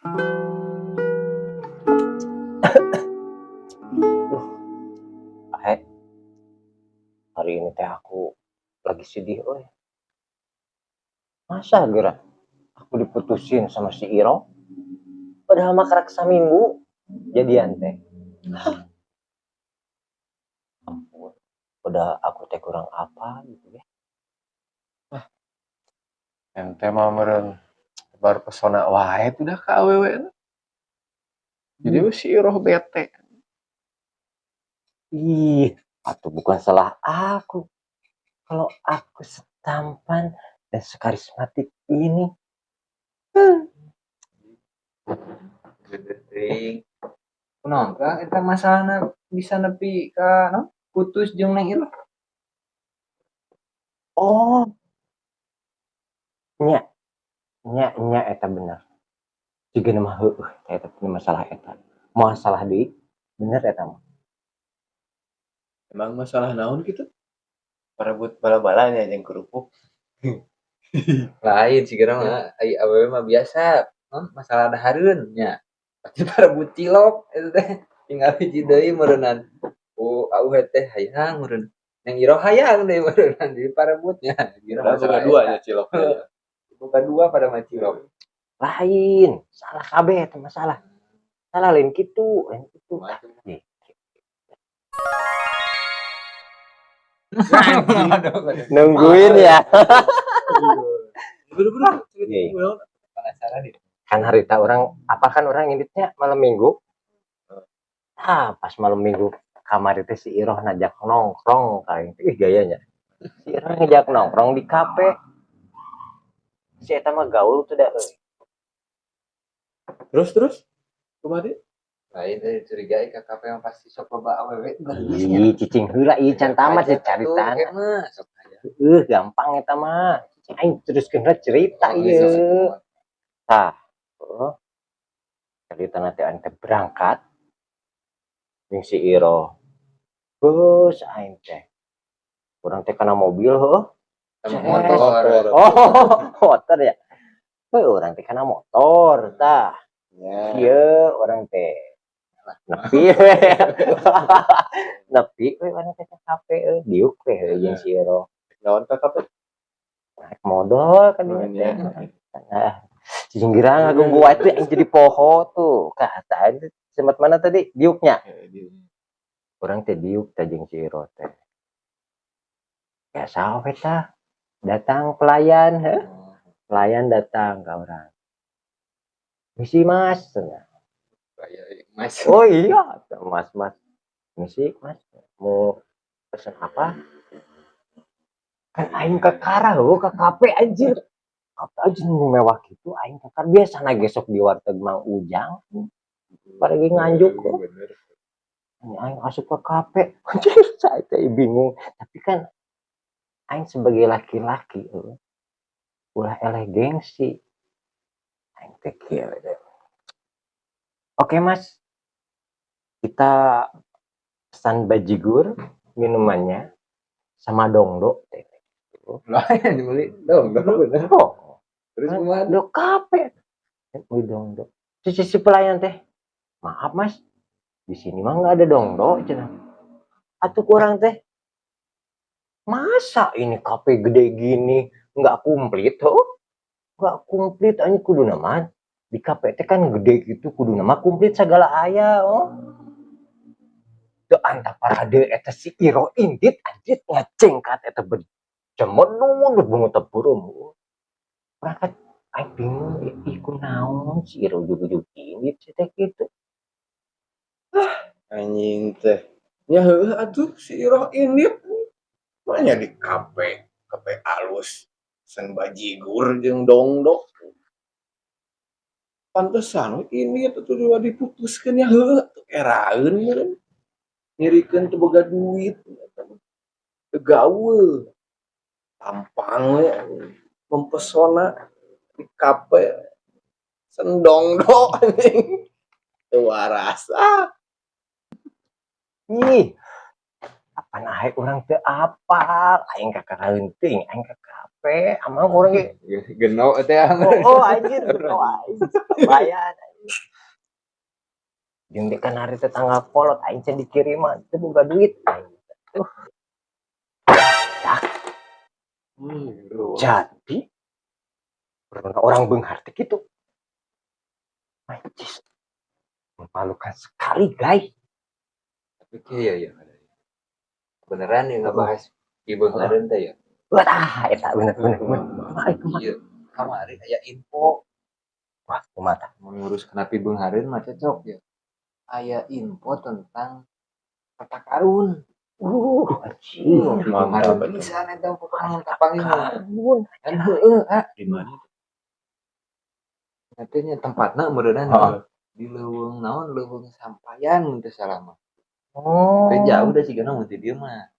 Ahe, hari ini teh aku lagi sedih, oi. Masa gerak aku diputusin sama si Iro? Padahal mah karak saminggu jadian teh. Ampun, udah aku teh kurang apa gitu ya. Ente mah meureun baru pesona wae udah ka awewe. Jadi si Iroh bete. Ih, atau bukan salah aku. Kalau aku setampan dan sekarismatik ini. Geuning. Kunaon Kang eta masalahna bisa nepi ka naon? Putus jeung Neng Iroh. Oh, nya eta bener. Juga nama heueuh eta punya masalah eta. Masalah deui bener eta mah. Emang masalah naon gitu? Parebut bala-balanya jeung kerupuk. Lain sih kira mah ai awewe mah biasa, masalah dahareun nya. Pasti parebut cilok eta teh. Tinggal hiji deui meureunan. Auh teh hayang meureun. Neng Iroh hayang deui meureunnan di parebutnya. Kira boga duanya cilok. Buka dua pada mah cilok. Lain, salah kabeh eta masalah. Salah lain kitu, Nungguin ya. Bener-bener Penasaran nih. Kan harita orang, apa kan orang ngintipnya malam minggu? Pas malam minggu kamar itu si Iroh ngajak nongkrong kayak gayanya. Si Iroh ngajak nongkrong di kafe. Si eta mah gaul tuh dah. Terus kumaha lain dari curigai ke kafe yang pasti sok loba awewe. Ih, cicing heula ieu can tamat dicaritan. Gampang eta mah. Aing teruskeun cerita ieu. Tah. Cerita nanti aing teh berangkat jeung si Iro. Geus aing teh. Urang teh kana mobil heuh. Motor. Oh, motor ya. Urang teh kana motor tah. Ieu urang teh nepi we urang teh ka kafe diuk we jeung si Iro. Naon ka kape? Naik modal kan dia teh. Nah, cicing girang gunggu wae teh jadi poho tuh. Kata semat mana tadi diuknya. Urang teh diuk teh jeung si Iro teh. Ya sawe tah. Datang pelayan, pelayan datang ke orang. Misi mas, Mas. oh iya, mas, misi mas, mau pesen apa? Kan aing ke kara loh, ke kafe anjir, kafe aja mewah gitu, aing ke kara biasa gesok di warteg Mang Ujang, pada nganjuk kok. Aing masuk ke kafe, anjir saya bingung, tapi kan aing sebagai laki-laki, ulah eleh gengsi. Aing teh kieu. Oke mas, kita pesan bajigur minumannya sama dongdo. Lain beli dongdo bener. Terus kumaha? Do kafe. Beli dongdo. Si pelayan teh. Maaf mas, di sini mah nggak ada dongdo cenah. Atuh kurang teh. Masa ini kafe gede gini nggak komplit tuh? Nggak komplit anjing kudu naman. Di kafe teh kan gede gitu kudu nama komplit segala aya teu anta parade eta si Iro indit anjir ngacengkat eta berjemenun bungut tepurum berangkat aing bingung iku naon si Iro jugu-jugu indit teh kitu Anjing teh. Nya heueuh atuh si Iroh indit. Manya di kafe alus. Sen bajigur jeung dongdok. Pantesan ini atuh dua diputuskeun nya heueuh atuh eraeun meureun. Nyirikeun teu boga duit. Teu gaul. Tampang we mempesona di kafe. Sen dongdok anjing. Teu waras. ih apa naik orang teu apal aing ka kareunting aing ka kafe amang urang ge Genok teh. oh anjir bayar jeung di kan hari tetangga kolot aing can dikiriman teu boga duit. Jadi orang Beunghar teh kitu. Najis. Memalukan sekali, guys. Tapi ya. Beneran ya ngebahas ibu ngaden teh ya. Wah, eta bener. Iya, kamari aya info. Wah, kumaha? Mengurus kenapa Beunghareun mah cocok ya. Aya info tentang harta karun. Anjir. Mantap. Bisa eta pokoknya tapangin mah. Karun. Kan heueuh, Di mana? Nantinya tempatna meureunana di leuweung naon leuweung Sampayan teh salama. Oh. Teh jauh da sigana mun ti dieu mah.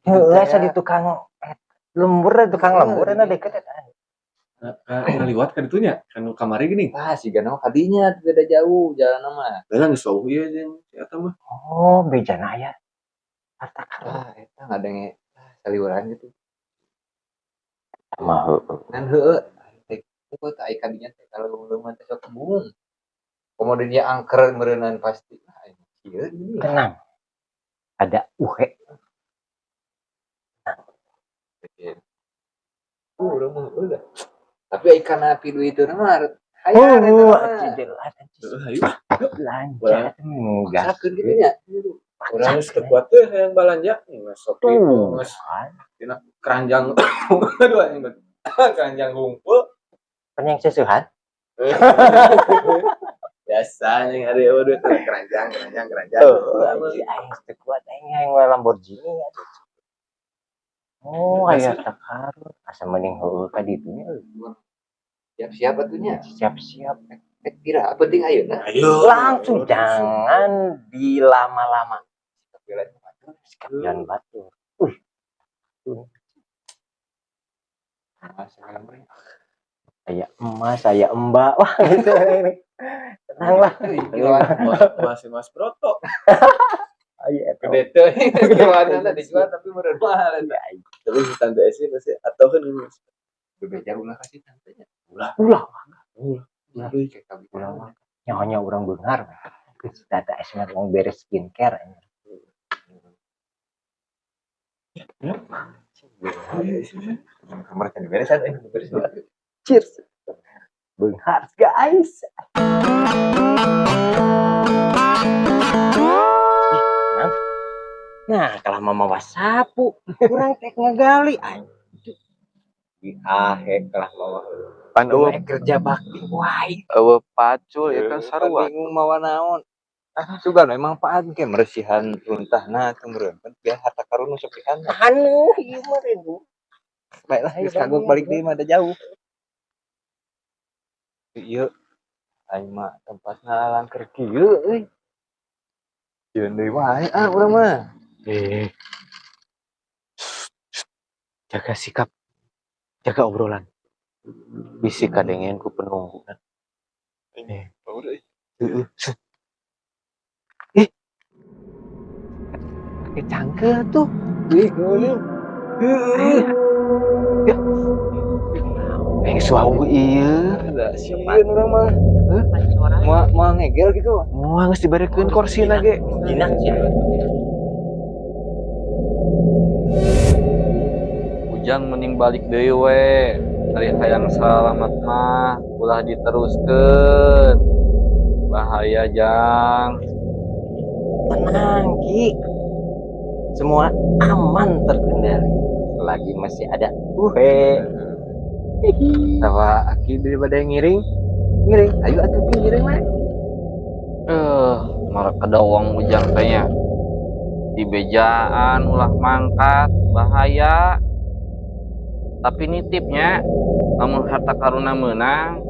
Heueuh asa di tukang lembur na deket eta. Ngaliwat ka ditunya kan kamari gini. Ah sigana mah kadinya teu beda jauh jalanna mah. Lah geus jauh ieu jeung eta mah. Oh, bejana aya. Harta karun. Ah eta ngadenge saliuran gitu. Mah heueuh. Kan heueuh teh teh aya kadinya teh kalau leuweung teh sok kembung. Kemudian dia angker meureunana pasti. Nah, ieu ini. Tenang. Ada uhe. Urang mah udah. Tapi ikan api duit itu mah hayar eta mah. Hayu. Lanjut enggak. Sakeun kitu nya. Urang geus teu kuat teh hayang balanja geus sok kitu geus tina keranjang. Aduh anjing. Keranjang ngumpul. Penyeng seusuhan. Biasa yang hari udah keranjang. Aing teu kuat aing Lamborghini. Oh, aya harta karun. Asa mending heueuh ka ditu nya. Siap-siap atunya. Siap-siap. Kira penting ayeuna. Ayo Langsung jangan dilama-lama. Sekalian batur. Saya emas, saya mbak. Wah, gitu ini. Tenanglah. Mas Broto. Ayo eta. Gede teh. Gimana dijual tapi meureun mahal. Tapi si tante Esi pasti atoheun geus. Bebejar ulah kasih tantenya. Ulah. Ulah. Nyahonya urang Beunghar. Geus data esna wong beres skincare. Kamar kan beresan beres. Cheers. Beunghar, guys. Nah, kalau mama wasapu, kurang tek ngagali. Di ahe kalah mama. Pan eueuh Kerja bakti wae. pacul ya kan sarua. Bingung mawa naon. Sugan emang paan ke meresihan runtahna teu meureun. Biar harta karun sok pihan. Anu, ieu mah regu. Baiklah geus kagok balik deui mah da jauh. Ieu aing mah tempatna langker kieu euy. Yeun deui wae urang mah. Jaga sikap, jaga obrolan. Bisi kadengen ku penunggu. Pakai cangkel tuh. Suau ieu. Ada sieun urang mah. Moal ngegel gitu. Moal geus dibarekeun korsina ge. Jinak sih. Ujang mending balik deui we. Ari hayang salamet mah ulah diteruskeun. Bahaya Jang. Tenang, Ki. Semua aman terkendali. Selagi masih ada uhe. Tawa aki daripada ngiring. Ayo atuh Ki ngiring mah. Malah kedawang Ujang teh nya. Di bejaan ulah mangkat bahaya. Tapi nitipnya lamun harta karuna meunang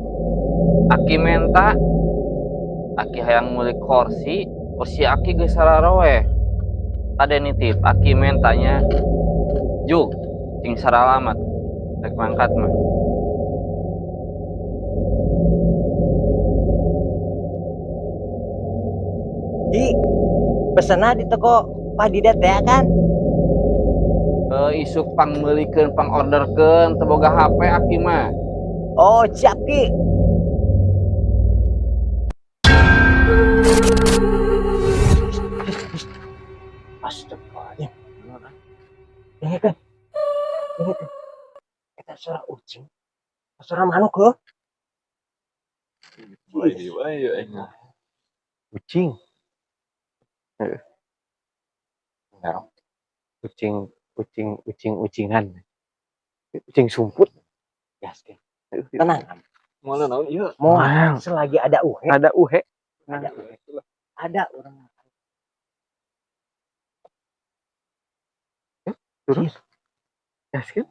aki menta aki hayang meuli kursi aki geus sararoe ada nitip aki mentanya juk cing saralamat rek mangkat mah Di pesena di toko Pak Didat ya kan? isuk pang meulikeun pang orderkeun teu boga HP aki mah. Oh, siap Ki. Pasar manuk heuh. Kucing. Enggak. Ucingan. Ucing sumput. Gaskeun. Tenang. Moal naon ieu? Moal selagi ada uhe. Ada uhe. Ada orang. Terus. Gaskeun.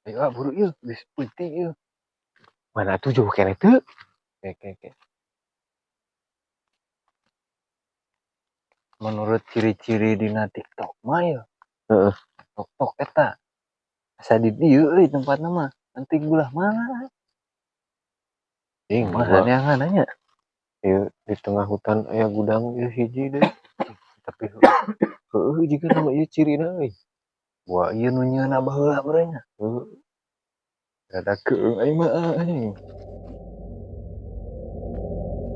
Ayo buru ieu, geus penting ieu. Mana tuh jauh kene teu? Oke. Menurut ciri-ciri dina TikTok mah ya. Heeh. TikTok eta. Asa di dieu euy tempatna mah. Nanti gulah mana? Mah neangan nanya. Ieu di tengah hutan aya gudang ieu hiji deui. Tapi heueuh jika nama ieu cirina euy. Wah ieu nu nyieunna baheula meureunnya. Ada keung aing mah anjing.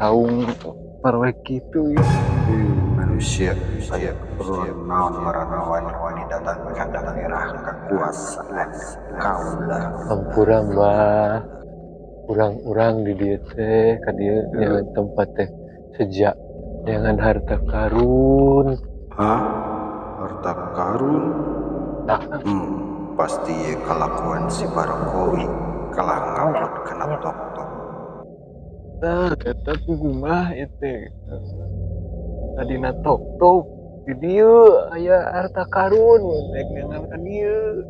Taung parwek kitu ya. Manusia saya keperluan naon marana wanita dan kada daerah kekuasaan kaulah Hampura mah urang di dieu teh ka dieu nyaman tempat teh sejak dengan harta karun. harta karun pasti ye kelakuan si Barokowi kalah ngupload kena tok-tok. Kata kumaha teh tadina tok di dieu aya harta karun nek nengan ka dieu.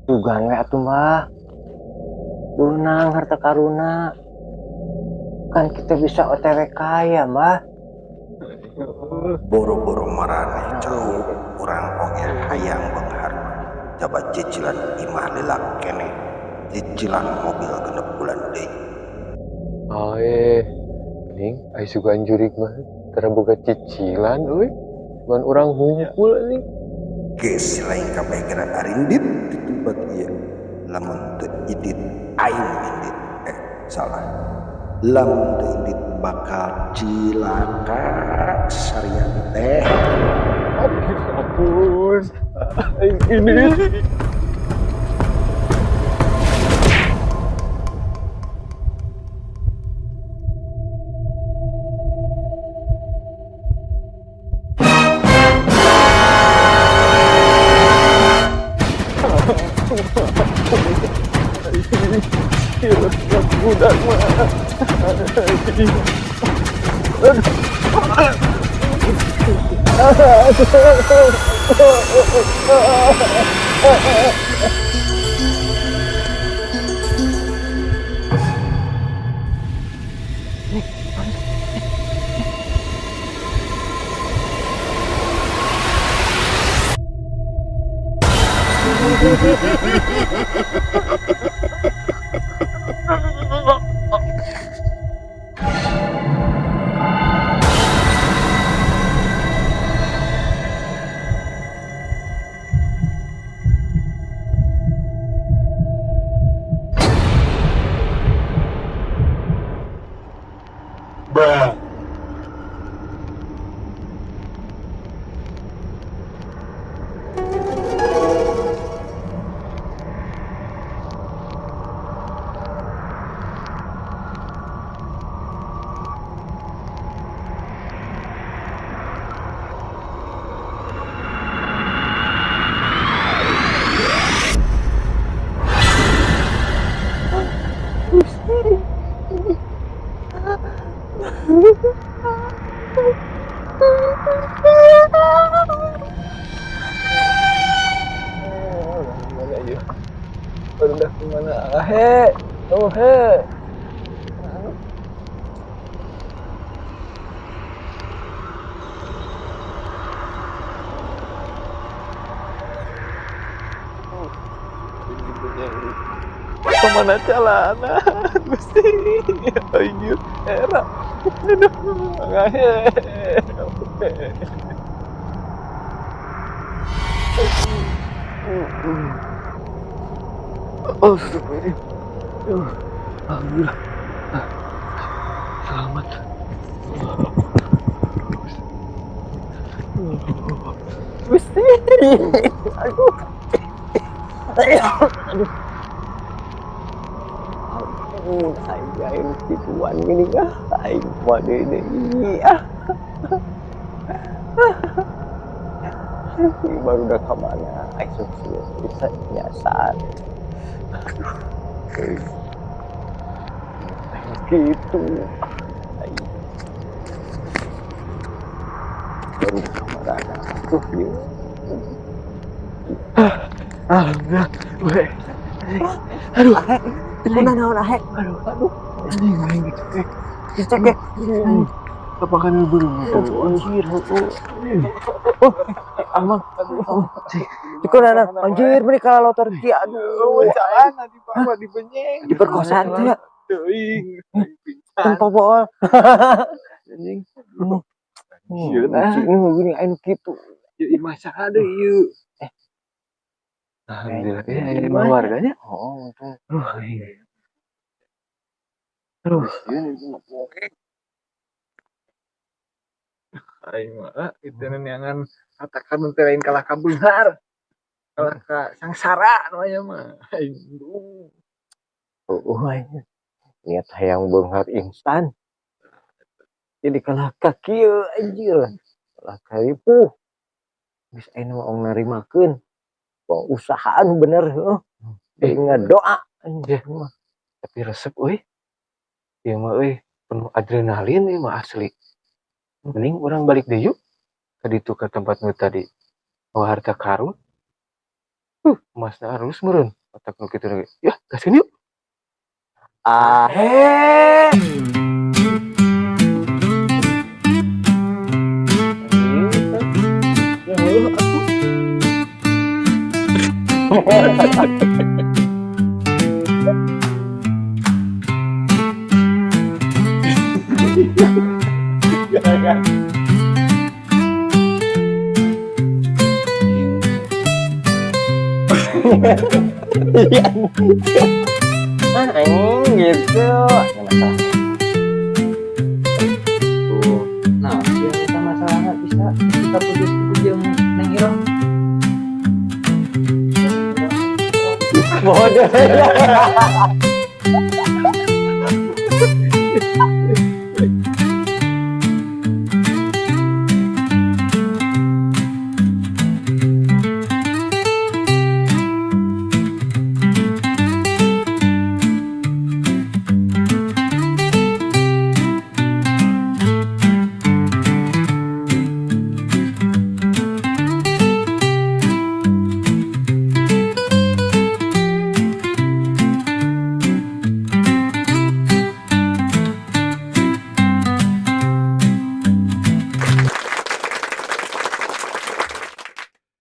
Dugaan we atuh mah. Dunang harta karuna. Kan kita bisa OTW kaya, Mbah. Boro-boro marane jauh urang oge hayang benghar jabat cicilan imah lelak kene cicilan mobil genep bulan deui. Ning ai sugan jurig mah tara boga cicilan euy. Cuman urang hungkul nih. Geus lain kabeh gerak arindit di tempat ieu. Lamun teu idit aing indit. Salah. Lamun teu indit bakal cilaka sarian teh. Ampun. Ini budak mah. Udah kemana? Oh he. Kemana celana? Gusti. Ayo, era. Oh, alhamdulillah. Selamat. Gusti. Aduh. Aduh. Ampun, aing kituan gini kah? Aing made deui ah. Baru udah kemana? Aing sudah bisa nyasar. Gitu. Aing baru udah kemana? Tuh, yuk. Alhamdulillah. Aduh. Kuna naon ahe? Aduh. Anjing gitu. Cek. Apa kan belum? Anjir, oh. Amang. Kuna anjir beri kalau lotor ki aduh. Jangan dibawa dibenyeng. Diperkosa teh ya. Teuing. Tempo bool. Anjing. Sieun gini anu kitu. Ieu masaha deui ieu. Alhamdulillah. Ya, emang warganya. Oh, untung. Aduh. Aing mah itu neangan katakan teh lain kalah ka beunghar. Kalah ka sangsara namanya mah. Aing Niat hayang beunghar instan. Jadi kalah ka kieu anjir. Kalah ka ripuh. Geus aya ong narimakeun. Usahaan bener heuh. Ingat doa anjir mah. tapi resep euy. Ieu mah euy penuh adrenalin ieu mah asli. Mending urang balik deui yuk. Ka ditu ka tempat nu tadi. Oh harta karun. Emasna arus meureun. Otak nu kitu lagi. Ya, gaskeun yuk. Ahe. Gitu. Nah, dia kita masalahnya bisa kita putus itu jeung Neng Iroh. Bodoh.